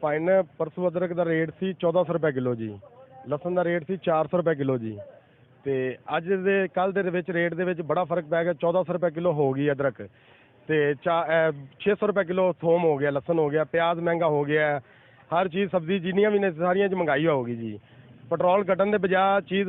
ਭਾਈ ਨੇ ਪਰਸੋਂ ਅਦਰਕ ਦਾ ਰੇਟ ਸੀ 1400 ਰੁਪਏ ਕਿਲੋ ਜੀ, ਲਸਣ ਦਾ ਰੇਟ ਸੀ 400 ਰੁਪਏ ਕਿਲੋ ਜੀ, ਤੇ ਅੱਜ ਦੇ ਕੱਲ ਦੇ ਵਿੱਚ ਰੇਟ ਦੇ ਵਿੱਚ ਬੜਾ ਫਰਕ ਪੈ ਗਿਆ। 1400 ਰੁਪਏ ਕਿਲੋ ਹੋ ਗਈ ਅਦਰਕ, ਤੇ 600 ਰੁਪਏ ਕਿਲੋ ਥੋਮ ਹੋ ਗਿਆ, ਲਸਣ ਹੋ ਗਿਆ, ਪਿਆਜ਼ ਮਹਿੰਗਾ ਹੋ ਗਿਆ, ਹਰ ਚੀਜ਼ ਸਬਜ਼ੀ ਜਿੰਨੀਆਂ ਵੀ ਨੇ ਸਾਰੀਆਂ 'ਚ ਮਹਿੰਗਾਈ ਹੋ ਗਈ ਜੀ। ਪੈਟਰੋਲ ਘਟਣ ਦੇ ਬਜਾਏ ਚੀਜ਼